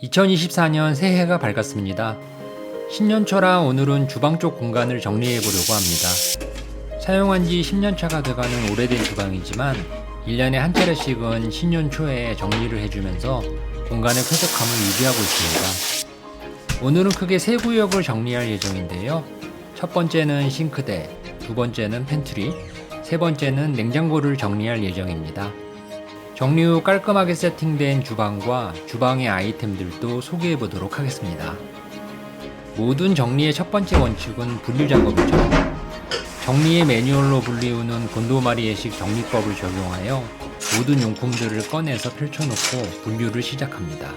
2024년 새해가 밝았습니다. 신년초라 오늘은 주방 쪽 공간을 정리해 보려고 합니다. 사용한 지 10년차가 돼가는 오래된 주방이지만 1년에 한 차례씩은 신년초에 정리를 해주면서 공간의 쾌적함을 유지하고 있습니다. 오늘은 크게 세 구역을 정리할 예정인데요. 첫 번째는 싱크대, 두 번째는 팬트리, 세 번째는 냉장고를 정리할 예정입니다. 정리 후 깔끔하게 세팅된 주방과 주방의 아이템들도 소개해 보도록 하겠습니다. 모든 정리의 첫 번째 원칙은 분류 작업이죠. 정리의 매뉴얼로 불리우는 곤도마리에식 정리법을 적용하여 모든 용품들을 꺼내서 펼쳐놓고 분류를 시작합니다.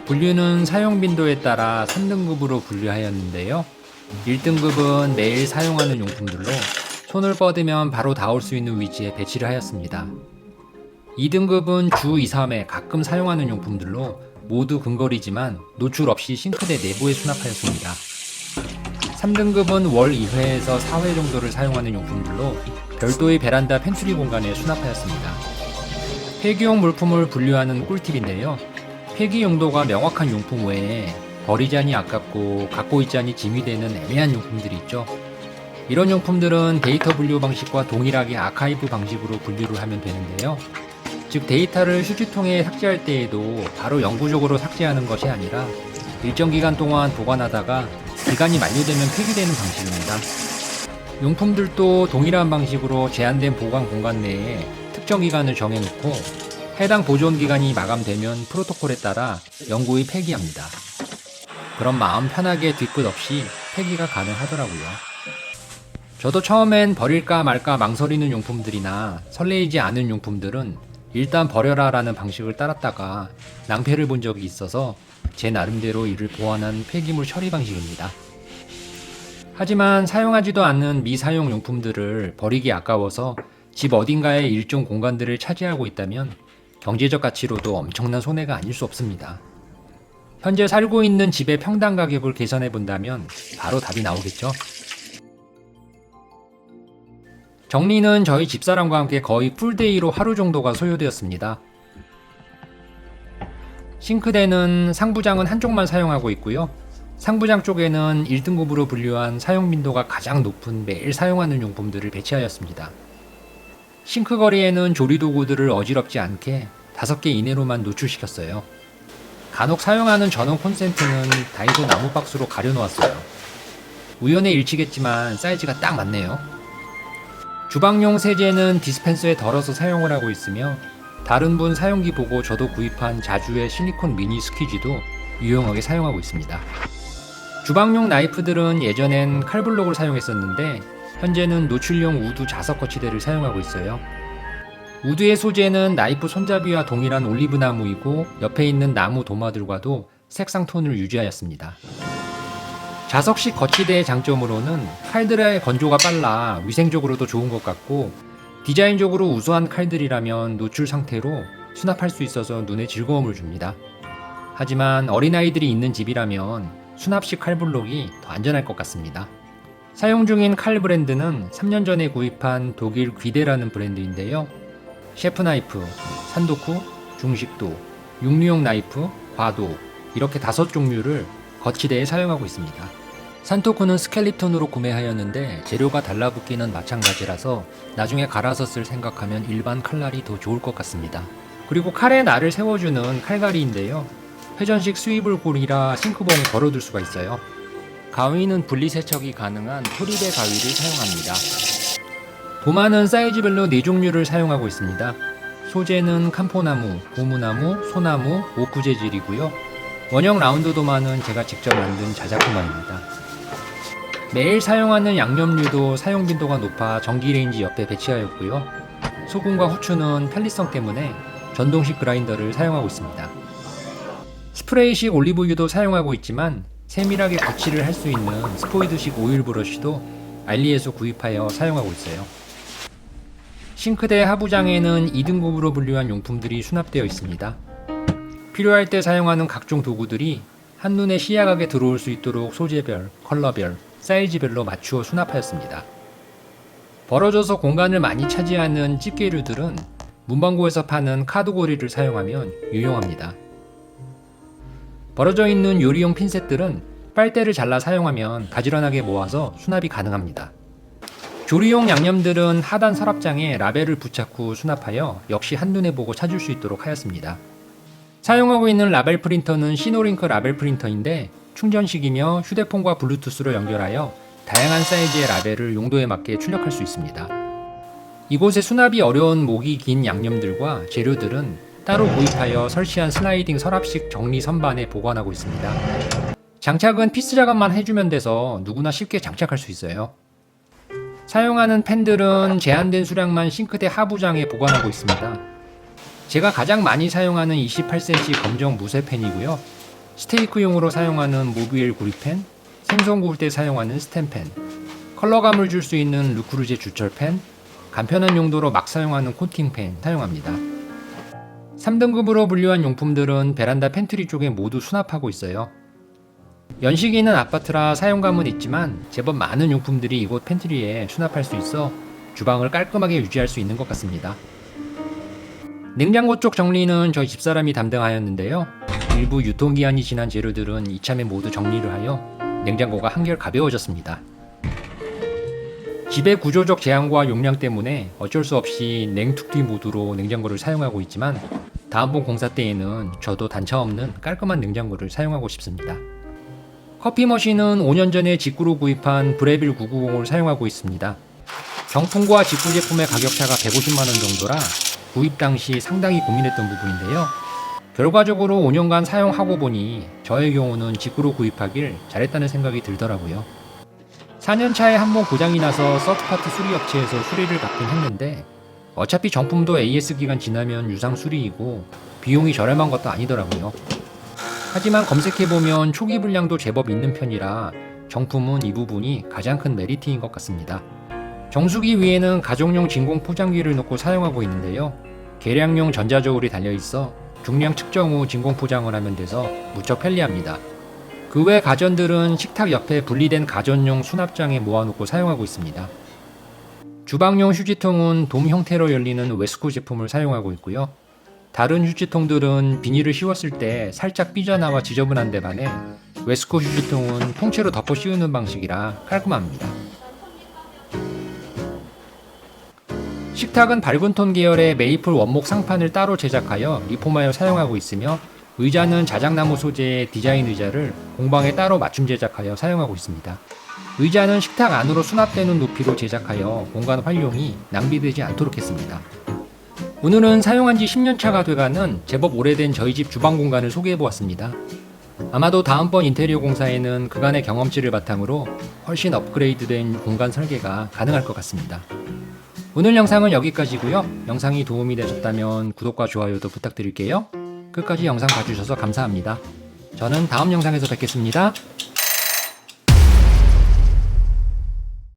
분류는 사용 빈도에 따라 3등급으로 분류하였는데요. 1등급은 매일 사용하는 용품들로 손을 뻗으면 바로 닿을 수 있는 위치에 배치를 하였습니다. 2등급은 주 2, 3회 가끔 사용하는 용품들로 모두 근거리지만 노출 없이 싱크대 내부에 수납하였습니다. 3등급은 월 2회에서 4회 정도를 사용하는 용품들로 별도의 베란다 팬트리 공간에 수납하였습니다. 폐기용 물품을 분류하는 꿀팁인데요. 폐기 용도가 명확한 용품 외에 버리자니 아깝고 갖고 있자니 짐이 되는 애매한 용품들이 있죠. 이런 용품들은 데이터 분류 방식과 동일하게 아카이브 방식으로 분류를 하면 되는데요. 즉 데이터를 휴지통에 삭제할 때에도 바로 영구적으로 삭제하는 것이 아니라 일정 기간 동안 보관하다가 기간이 만료되면 폐기되는 방식입니다. 용품들도 동일한 방식으로 제한된 보관 공간 내에 특정 기간을 정해놓고 해당 보존 기간이 마감되면 프로토콜에 따라 영구히 폐기합니다. 그럼 마음 편하게 뒤끝 없이 폐기가 가능하더라고요. 저도 처음엔 버릴까 말까 망설이는 용품들이나 설레이지 않은 용품들은 일단 버려라 라는 방식을 따랐다가 낭패를 본 적이 있어서 제 나름대로 이를 보완한 폐기물 처리 방식입니다. 하지만 사용하지도 않는 미사용 용품들을 버리기 아까워서 집 어딘가에 일정 공간들을 차지하고 있다면 경제적 가치로도 엄청난 손해가 아닐 수 없습니다. 현재 살고 있는 집의 평당 가격을 계산해 본다면 바로 답이 나오겠죠. 정리는 저희 집사람과 함께 거의 풀데이로 하루 정도가 소요되었습니다. 싱크대는 상부장은 한쪽만 사용하고 있고요. 상부장 쪽에는 1등급으로 분류한 사용 빈도가 가장 높은 매일 사용하는 용품들을 배치하였습니다. 싱크 거리에는 조리도구들을 어지럽지 않게 5개 이내로만 노출시켰어요. 간혹 사용하는 전원 콘센트는 다이소 나무 박스로 가려놓았어요. 우연의 일치겠지만 사이즈가 딱 맞네요. 주방용 세제는 디스펜서에 덜어서 사용을 하고 있으며 다른 분 사용기 보고 저도 구입한 자주의 실리콘 미니 스퀴지도 유용하게 사용하고 있습니다. 주방용 나이프들은 예전엔 칼블록을 사용했었는데 현재는 노출용 우드 자석 거치대를 사용하고 있어요. 우드의 소재는 나이프 손잡이와 동일한 올리브 나무이고 옆에 있는 나무 도마들과도 색상 톤을 유지하였습니다. 자석식 거치대의 장점으로는 칼들의 건조가 빨라 위생적으로도 좋은 것 같고 디자인적으로 우수한 칼들이라면 노출 상태로 수납할 수 있어서 눈에 즐거움을 줍니다. 하지만 어린아이들이 있는 집이라면 수납식 칼블록이 더 안전할 것 같습니다. 사용 중인 칼 브랜드는 3년 전에 구입한 독일 귀대라는 브랜드인데요. 셰프 나이프, 산도쿠, 중식도, 육류용 나이프, 과도 이렇게 5종류를 거치대에 사용하고 있습니다. 산토쿠는 스켈리톤으로 구매하였는데 재료가 달라붙기는 마찬가지라서 나중에 갈아서 쓸 생각하면 일반 칼날이 더 좋을 것 같습니다. 그리고 칼에 날을 세워주는 칼갈이인데요. 회전식 스위블 골이라 싱크봉에 걸어둘 수가 있어요. 가위는 분리세척이 가능한 토리베 가위를 사용합니다. 도마는 사이즈별로 4종류를 사용하고 있습니다. 소재는 캄포나무, 고무나무, 소나무, 오크 재질이고요. 원형 라운드 도마는 제가 직접 만든 자작도마입니다. 매일 사용하는 양념류도 사용 빈도가 높아 전기레인지 옆에 배치하였고요. 소금과 후추는 편리성 때문에 전동식 그라인더를 사용하고 있습니다. 스프레이식 올리브유도 사용하고 있지만 세밀하게 거치를 할 수 있는 스포이드식 오일 브러쉬도 알리에서 구입하여 사용하고 있어요. 싱크대 하부장에는 2등급으로 분류한 용품들이 수납되어 있습니다. 필요할 때 사용하는 각종 도구들이 한눈에 시야각에 들어올 수 있도록 소재별, 컬러별, 사이즈별로 맞추어 수납하였습니다. 벌어져서 공간을 많이 차지하는 집게류들은 문방구에서 파는 카드고리를 사용하면 유용합니다. 벌어져 있는 요리용 핀셋들은 빨대를 잘라 사용하면 가지런하게 모아서 수납이 가능합니다. 조리용 양념들은 하단 서랍장에 라벨을 부착 후 수납하여 역시 한눈에 보고 찾을 수 있도록 하였습니다. 사용하고 있는 라벨 프린터는 시노링크 라벨 프린터인데 충전식이며 휴대폰과 블루투스로 연결하여 다양한 사이즈의 라벨을 용도에 맞게 출력할 수 있습니다. 이곳에 수납이 어려운 목이 긴 양념들과 재료들은 따로 구입하여 설치한 슬라이딩 서랍식 정리 선반에 보관하고 있습니다. 장착은 피스 작업만 해주면 돼서 누구나 쉽게 장착할 수 있어요. 사용하는 팬들은 제한된 수량만 싱크대 하부장에 보관하고 있습니다. 제가 가장 많이 사용하는 28cm 검정 무쇠 팬이고요. 스테이크용으로 사용하는 모비엘 구리팬, 생선 구울 때 사용하는 스텐팬, 컬러감을 줄 수 있는 르크루제 주철팬, 간편한 용도로 막 사용하는 코팅팬 사용합니다. 3등급으로 분류한 용품들은 베란다 팬트리 쪽에 모두 수납하고 있어요. 연식이 있는 아파트라 사용감은 있지만 제법 많은 용품들이 이곳 팬트리에 수납할 수 있어 주방을 깔끔하게 유지할 수 있는 것 같습니다. 냉장고 쪽 정리는 저희 집사람이 담당하였는데요. 일부 유통기한이 지난 재료들은 이참에 모두 정리를 하여 냉장고가 한결 가벼워졌습니다. 집의 구조적 제한과 용량 때문에 어쩔 수 없이 냉툭튀 모드로 냉장고를 사용하고 있지만 다음번 공사 때에는 저도 단차 없는 깔끔한 냉장고를 사용하고 싶습니다. 커피 머신은 5년 전에 직구로 구입한 브레빌 990을 사용하고 있습니다. 경품과 직구 제품의 가격차가 150만원 정도라 구입 당시 상당히 고민했던 부분인데요. 결과적으로 5년간 사용하고 보니 저의 경우는 직구로 구입하길 잘했다는 생각이 들더라고요. 4년차에 한번 고장이 나서 서드파트 수리업체에서 수리를 받긴 했는데 어차피 정품도 AS 기간 지나면 유상 수리이고 비용이 저렴한 것도 아니더라고요. 하지만 검색해보면 초기 불량도 제법 있는 편이라 정품은 이 부분이 가장 큰 메리트인 것 같습니다. 정수기 위에는 가정용 진공 포장기를 놓고 사용하고 있는데요. 계량용 전자저울이 달려있어 중량 측정 후 진공 포장을 하면 돼서 무척 편리합니다. 그 외 가전들은 식탁 옆에 분리된 가전용 수납장에 모아놓고 사용하고 있습니다. 주방용 휴지통은 돔 형태로 열리는 웨스코 제품을 사용하고 있고요. 다른 휴지통들은 비닐을 씌웠을 때 살짝 삐져나와 지저분한데 반해 웨스코 휴지통은 통째로 덮어 씌우는 방식이라 깔끔합니다. 식탁은 밝은 톤 계열의 메이플 원목 상판을 따로 제작하여 리폼하여 사용하고 있으며 의자는 자작나무 소재의 디자인 의자를 공방에 따로 맞춤 제작하여 사용하고 있습니다. 의자는 식탁 안으로 수납되는 높이로 제작하여 공간 활용이 낭비되지 않도록 했습니다. 오늘은 사용한 지 10년차가 돼가는 제법 오래된 저희 집 주방 공간을 소개해보았습니다. 아마도 다음번 인테리어 공사에는 그간의 경험치를 바탕으로 훨씬 업그레이드된 공간 설계가 가능할 것 같습니다. 오늘 영상은 여기까지고요. 영상이 도움이 되셨다면 구독과 좋아요도 부탁드릴게요. 끝까지 영상 봐주셔서 감사합니다. 저는 다음 영상에서 뵙겠습니다.